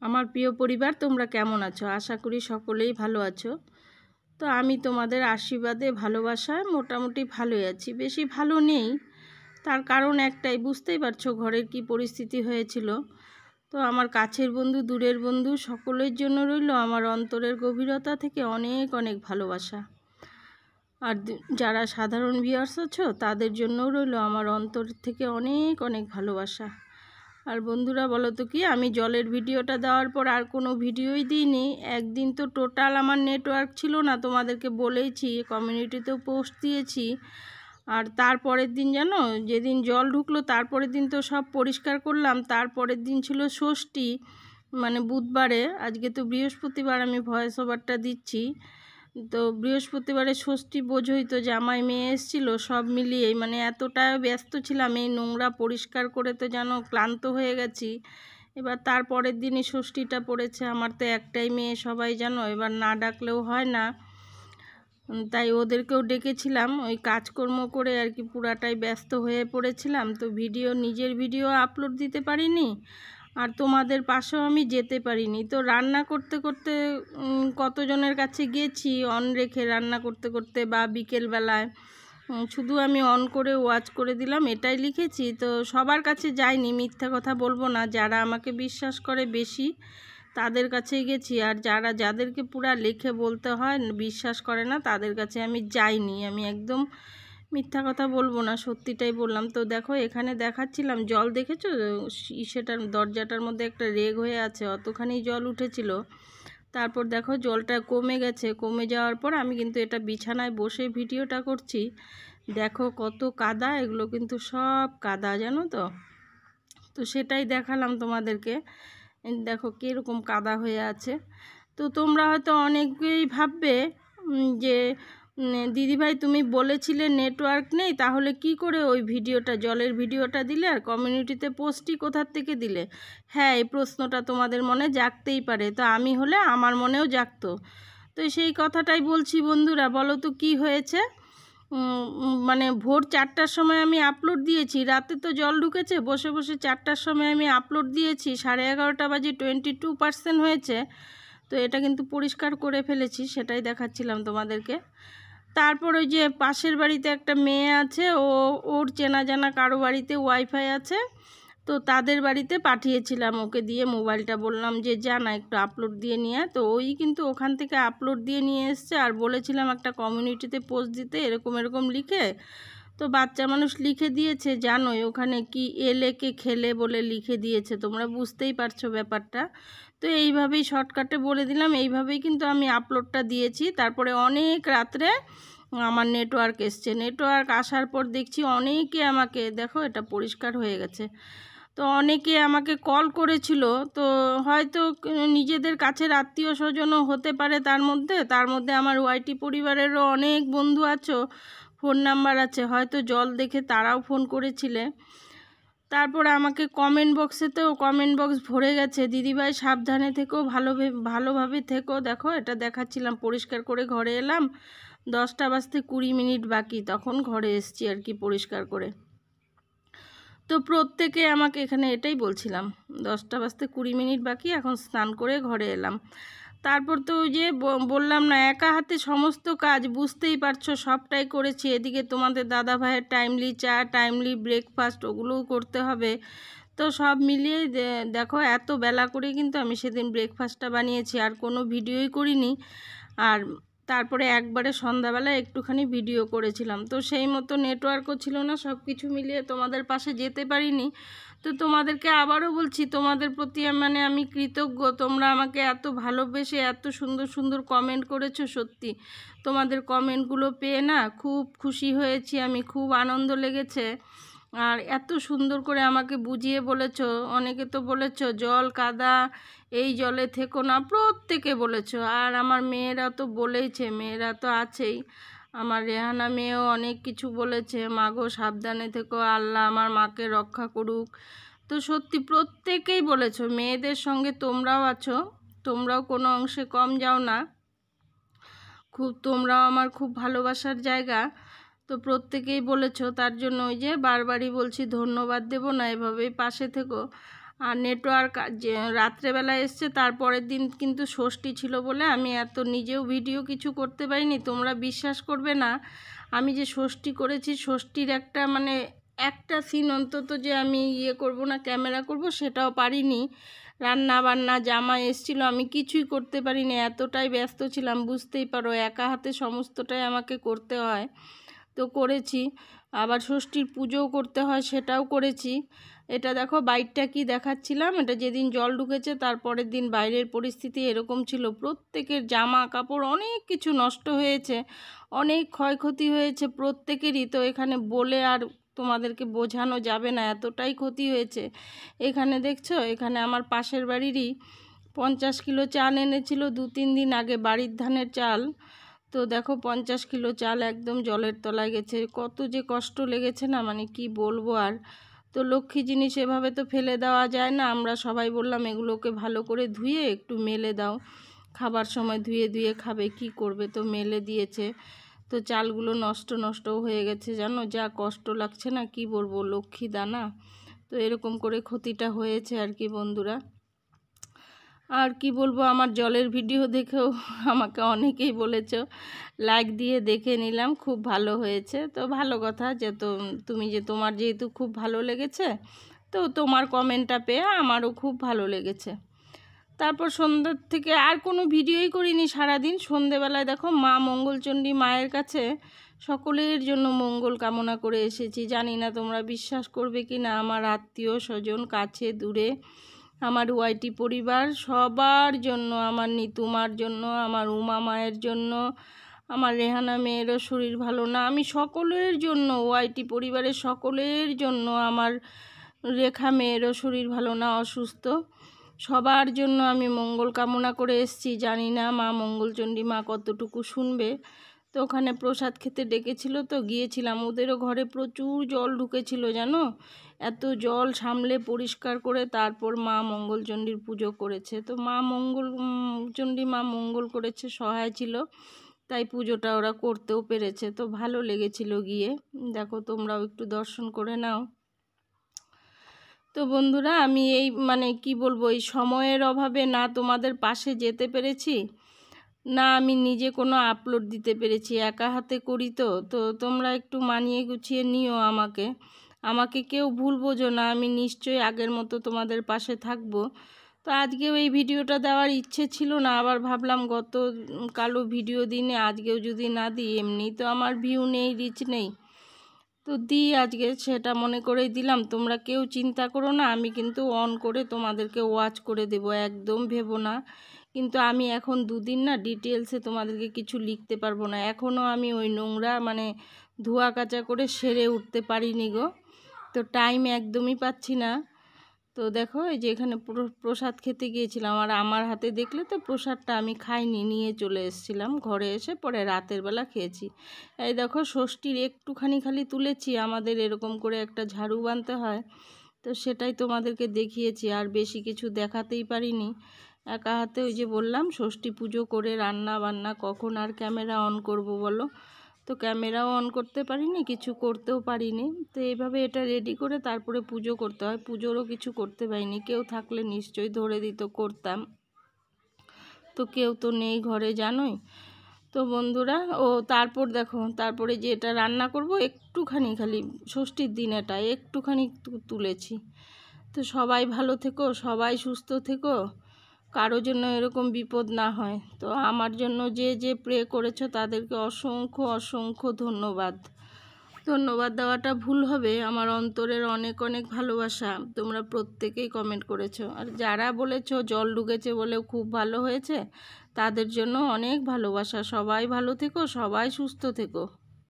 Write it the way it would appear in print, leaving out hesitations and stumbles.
আমার প্রিয় পরিবার, তোমরা কেমন আছো? আশা করি সকলেই ভালো আছো। তো আমি তোমাদের আশীর্বাদে ভালোবাসায় মোটামুটি ভালোই আছি, বেশি ভালো নেই। তার কারণ একটাই, বুঝতেই পারছো ঘরের কি পরিস্থিতি হয়েছিল। তো আমার কাছের বন্ধু, দূরের বন্ধু, সকলের জন্য রইল আমার অন্তরের গভীরতা থেকে অনেক অনেক ভালোবাসা। আর যারা সাধারণ ভিউয়ার্স আছো তাদের জন্যও রইল আমার অন্তর থেকে অনেক অনেক ভালোবাসা। আর বন্ধুরা বলো তো কি, আমি জলের ভিডিওটা দেওয়ার পর আর কোনো ভিডিওই দিইনি। একদিন তো টোটাল আমার নেটওয়ার্ক ছিল না, তোমাদেরকে বলেইছি, কমিউনিটিতেও পোস্ট দিয়েছি। আর তারপরের দিন জানো, যেদিন জল ঢুকলো তারপরের দিন তো সব পরিষ্কার করলাম। তারপরের দিন ছিল ষষ্ঠী, মানে বুধবারে। আজকে তো বৃহস্পতিবার, আমি ভয়েস ওভারটা দিচ্ছি। তো বৃহস্পতিবারে ষষ্ঠী, বোঝোই তো, জামাই মেয়ে এসেছিলো, সব মিলিয়েই মানে এতটা ব্যস্ত ছিলাম এই নোংরা পরিষ্কার করে, তো যেন ক্লান্ত হয়ে গেছি। এবার তারপরের দিনই ষষ্ঠীটা পড়েছে। আমার তো একটাই মেয়ে, সবাই জানো, এবার না ডাকলেও হয় না। তাই ওদেরকেও ডেকেছিলাম, ওই কাজকর্ম করে আর কি পুরাটাই ব্যস্ত হয়ে পড়েছিলাম। তো নিজের ভিডিও আপলোড দিতে পারিনি, আর তোমাদের পাশেও আমি যেতে পারিনি। তো রান্না করতে করতে কতজনের কাছে গেছি অন রেখে, রান্না করতে করতে বা বিকেলবেলায় শুধু আমি অন করে ওয়াচ করে দিলাম, এটাই লিখেছি। তো সবার কাছে যাইনি, মিথ্যা কথা বলবো না। যারা আমাকে বিশ্বাস করে বেশি তাদের কাছেই গেছি, আর যাদেরকে পুরা লিখে বলতে হয়, বিশ্বাস করে না, তাদের কাছে আমি যাইনি। আমি একদম মিথ্যা কথা বলবো না, সত্যিটাই বললাম। তো দেখো এখানে দেখাচ্ছিলাম জল, দেখেছো সেটার দরজাটার মধ্যে একটা রেগ হয়ে আছে, অতখানি জল উঠেছিল। তারপর দেখো জলটা কমে গেছে, কমে যাওয়ার পর আমি কিন্তু এটা বিছানায় বসে ভিডিওটা করছি। দেখো কত কাদা, এগুলো কিন্তু সব কাদা, জানো তো। তো সেটাই দেখালাম তোমাদেরকে, দেখো কীরকম কাদা হয়ে আছে। তো তোমরা হয়তো অনেকেই ভাববে যে দিদিভাই তুমি বলেছিলে নেটওয়ার্ক নেই, তাহলে কি করে ওই ভিডিওটা, জলের ভিডিওটা দিলে, আর কমিউনিটিতে পোস্টই কোথার থেকে দিলে? হ্যাঁ, এই প্রশ্নটা তোমাদের মনে জাগতেই পারে। তো আমি হলে আমার মনেও জাগতো। তো সেই কথাটাই বলছি বন্ধুরা, বলো তো কি হয়েছে। মানে ভোর 4টার সময় আমি আপলোড দিয়েছি, রাতে তো জল ঢুকেছে, বসে বসে 4টার সময় আমি আপলোড দিয়েছি, 11:30 বাজে 22% হয়েছে। তো এটা কিন্তু পরিষ্কার করে ফেলেছি, সেটাই দেখাচ্ছিলাম তোমাদেরকে। তারপর ওই যে পাশের বাড়িতে একটা মেয়ে আছে, ওর চেনা জানা কারো বাড়িতে ওয়াইফাই আছে, তো তাদের বাড়িতে পাঠিয়েছিলাম ওকে দিয়ে মোবাইলটা, বললাম যে যা না একটু আপলোড দিয়ে নিয়ে। তো ওই কিন্তু ওখান থেকে আপলোড দিয়ে নিয়ে এসছে, আর বলেছিলাম একটা কমিউনিটিতে পোস্ট দিতে এরকম এরকম লিখে। তো বাচ্চা মানুষ লিখে দিয়েছে, জানোই ওখানে কি এলেকে খেলে বলে লিখে দিয়েছে, তোমরা বুঝতেই পারছো ব্যাপারটা। তো এইভাবেই শর্টকাটে বলে দিলাম, এইভাবেই কিন্তু আমি আপলোডটা দিয়েছি। তারপরে অনেক রাত্রে আমার নেটওয়ার্ক এসছে, নেটওয়ার্ক আসার পর দেখছি অনেকে আমাকে, দেখো এটা পরিষ্কার হয়ে গেছে, তো অনেকে আমাকে কল করেছিল। তো হয়তো নিজেদের কাছের আত্মীয় স্বজনও হতে পারে, তার মধ্যে আমার ওয়াইটি পরিবারেরও অনেক বন্ধু আছো, ফোন নাম্বার আছে, হয়তো জল দেখে তারাও ফোন করেছিলে। তারপরে আমাকে কমেন্ট বক্স ভরে গেছে, দিদিভাই সাবধানে থেকো, ভালোভাবে থেকো। দেখো এটা দেখাচ্ছিলাম, পরিষ্কার করে ঘরে এলাম, 10টা বাজতে 20 মিনিট বাকি, তখন ঘরে এসছি আর কি পরিষ্কার করে। তো প্রত্যেকে আমাকে, এখানে এটাই বলছিলাম, 10টা বাজতে 20 মিনিট বাকি, এখন স্নান করে ঘরে এলাম। তারপর তো ওই যে বললাম না, একা হাতে সমস্ত কাজ, বুঝতেই পারছো, সবটাই করেছি। এদিকে তোমাদের দাদা ভাইয়ের টাইমলি চা, টাইমলি ব্রেকফাস্ট, ওগুলোও করতে হবে। তো সব মিলিয়ে দেখো এত বেলা করে কিন্তু আমি সেদিন ব্রেকফাস্টটা বানিয়েছি, আর কোনো ভিডিওই করিনি। আর তারপরে একবারে সন্ধ্যাবেলা একটুখানি ভিডিও করেছিলাম। তো সেই মতো নেটওয়ার্কও ছিল না, সব কিছু মিলিয়ে তোমাদের পাশে যেতে পারিনি। তো তোমাদেরকে আবারও বলছি, তোমাদের প্রতি মানে আমি কৃতজ্ঞ। তোমরা আমাকে এত ভালোবেসে এত সুন্দর সুন্দর কমেন্ট করেছো, সত্যি তোমাদের কমেন্টগুলো পেয়ে না খুব খুশি হয়েছি আমি, খুব আনন্দ লেগেছে। আর এত সুন্দর করে আমাকে বুঝিয়ে বলেছো, অনেকে তো বলেছো জল কাদা, এই জলে থেকো না, প্রত্যেকে বলেছো। আর আমার মেয়েরা তো বলেইছে, মেয়েরা তো আছেই, আমার রেহানা মেয়েও অনেক কিছু বলেছে, মাগো সাবধানে থেকো, আল্লাহ আমার মাকে রক্ষা করুক। তো সত্যি প্রত্যেকেই বলেছো, মেয়েদের সঙ্গে তোমরাও আছো, তোমরাও কোনো অংশে কম যাও না, তোমরাও আমার খুব ভালোবাসার জায়গা। তো প্রত্যেকেই বলেছো, তার জন্য ওই যে বারবারই বলছি, ধন্যবাদ দেব না, এভাবেই পাশে থেকো। আর নেটওয়ার্ক যে রাত্রেবেলা এসছে, তারপরের দিন কিন্তু ষষ্ঠী ছিল বলে আমি এত নিজেও ভিডিও কিছু করতে পারিনি। তোমরা বিশ্বাস করবে না, আমি যে ষষ্ঠী করেছি, ষষ্ঠীর একটা মানে একটা সিন অন্তত যে আমি করব না, ক্যামেরা করব, সেটাও পারিনি। রান্না বান্না, জামা এসছিল, আমি কিছুই করতে পারিনি, এতটাই ব্যস্ত ছিলাম। বুঝতেই পারো, একা হাতে সমস্তটাই আমাকে করতে হয়। তো করেছি, আবার ষষ্ঠীর পুজোও করতে হয়, সেটাও করেছি। এটা দেখো বাইরটা কি দেখাচ্ছিলাম, এটা যেদিন জল ঢুকেছে তারপরের দিন বাইরের পরিস্থিতি এরকম ছিল। প্রত্যেকের জামা কাপড় অনেক কিছু নষ্ট হয়েছে, অনেক ক্ষয়ক্ষতি হয়েছে প্রত্যেকেরই। তো এখানে বলে আর তোমাদেরকে বোঝানো যাবে না, এতটাই ক্ষতি হয়েছে। এখানে দেখছো, এখানে আমার পাশের বাড়িরই 50 কিলো চাল এনেছিল 2-3 দিন আগে, বাড়ির ধানের চাল। তো দেখো 50 কিলো চাল একদম জলের তলায় গেছে। কত যে কষ্ট লেগেছে না, মানে কি বলবো আর। তো লক্ষ্মী জিনিস এভাবে তো ফেলে দেওয়া যায় না। আমরা সবাই বললাম এগুলোকে ভালো করে ধুয়ে একটু মেলে দাও, খাবার সময় ধুয়ে ধুয়ে খাবে, কি করবে। তো মেলে দিয়েছে। তো চালগুলো নষ্ট নষ্টও হয়ে গেছে, জানো, যা কষ্ট লাগছে না, কি বলবো, লক্ষ্মী দানা। তো এরকম করে ক্ষতিটা হয়েছে আর কি বন্ধুরা। আর কি বলবো, আমার জলের ভিডিও দেখেও আমাকে অনেকেই বলেছো, লাইক দিয়ে দেখে নিলাম, খুব ভালো হয়েছে। তো ভালো কথা, যে তুমি যে তোমার যেহেতু খুব ভালো লেগেছে, তো তোমার কমেন্টটা পেয়ে আমারও খুব ভালো লেগেছে। তারপর সন্ধ্যার থেকে আর কোনো ভিডিওই করিনি সারাদিন। সন্ধেবেলায় দেখো মা মঙ্গলচণ্ডী মায়ের কাছে সকলের জন্য মঙ্গল কামনা করে এসেছি। জানি না তোমরা বিশ্বাস করবে কি না, আমার আত্মীয় স্বজন কাছে দূরে, আমার ওয়াইটি পরিবার সবার জন্য, আমার নিতুমার জন্য, আমার উমা মায়ের জন্য, আমার রেহানা মেয়েরও শরীর ভালো না, আমি সকলের জন্য, ওয়াইটি পরিবারের সকলের জন্য, আমার রেখা মেয়েরও শরীর ভালো না, অসুস্থ, সবার জন্য আমি মঙ্গল কামনা করে এসেছি। জানি না মা মঙ্গলচণ্ডী মা কতটুকু শুনবে। তো ওখানে প্রসাদ খেতে ডেকেছিল, তো গিয়েছিলাম। ওদেরও ঘরে প্রচুর জল ঢুকেছিল, জানো, এত জল সামলে পরিষ্কার করে তারপর মা মঙ্গলচণ্ডীর পুজো করেছে। তো মা চণ্ডী মা মঙ্গল করেছে, সহায় ছিল, তাই পুজোটা ওরা করতেও পেরেছে। তো ভালো লেগেছিল গিয়ে। দেখো তোমরাও একটু দর্শন করে নাও। তো বন্ধুরা, আমি এই মানে কি বলবো, এই সময়ের অভাবে না তোমাদের পাশে যেতে পেরেছি, না আমি নিজে কোনো আপলোড দিতে পেরেছি। একা হাতে করি, তো তো তোমরা একটু মানিয়ে গুছিয়ে নিও আমাকে কেউ ভুল বোঝো না। আমি নিশ্চয়ই আগের মতো তোমাদের পাশে থাকবো। তো আজকেও এই ভিডিওটা দেওয়ার ইচ্ছে ছিল না, আবার ভাবলাম কালো ভিডিও দিনে আজকেও যদি না দিই, এমনি তো আমার ভিউ নেই, রিচ নেই, তো দিই আজকে, সেটা মনে করেই দিলাম। তোমরা কেউ চিন্তা করো না, আমি কিন্তু অন করে তোমাদেরকে ওয়াচ করে দেব, একদম ভেবো না। কিন্তু আমি এখন 2 দিন না ডিটেলসে তোমাদেরকে কিছু লিখতে পারবো না। এখনও আমি ওই নোংরা মানে ধোয়া কাচা করে সেরে উঠতে পারিনি গো। তো টাইম একদমই পাচ্ছি না। তো দেখো, এই যে এখানে প্রসাদ খেতে গিয়েছিলাম, আর আমার হাতে দেখলে তো প্রসাদটা আমি খাইনি, নিয়ে চলে এসেছিলাম ঘরে, এসে পরে রাতের বেলা খেয়েছি। এই দেখো ষষ্ঠীর একটুখানি খালি তুলেছি, আমাদের এরকম করে একটা ঝাড়ু বানতে হয়, তো সেটাই তোমাদেরকে দেখিয়েছি, আর বেশি কিছু দেখাতেই পারিনি। একা হাতে ওই যে বললাম ষষ্ঠী পুজো করে রান্না বান্না, কখন আর ক্যামেরা অন করব বলো। তো ক্যামেরাও অন করতে পারিনি, কিছু করতেও পারিনি। তো এইভাবে এটা রেডি করে তারপরে পুজো করতে হয়। পুজোরও কিছু করতে পারিনি, কেউ থাকলে নিশ্চয়ই ধরে দিত, করতাম। তো কেউ তো নেই ঘরে, জানোই। তো বন্ধুরা, তারপর দেখো, তারপরে যে এটা রান্না করব একটুখানি খালি ষষ্ঠীর দিন এটা একটুখানি তুলেছি। তো সবাই ভালো থেকো, সবাই সুস্থ থেকো, কারো জন্য এরকম বিপদ না হয়। তো আমার জন্য যে যে প্রে করেছো তাদেরকে অসংখ্য অসংখ্য ধন্যবাদ। ধন্যবাদ দেওয়াটা ভুল হবে, আমার অন্তরের অনেক অনেক ভালোবাসা। তোমরা প্রত্যেকেই কমেন্ট করেছো, আর যারা বলেছো জল ঢুকেছে বলেও খুব ভালো হয়েছে, তাদের জন্য অনেক ভালোবাসা। সবাই ভালো থেকো, সবাই সুস্থ থেকো।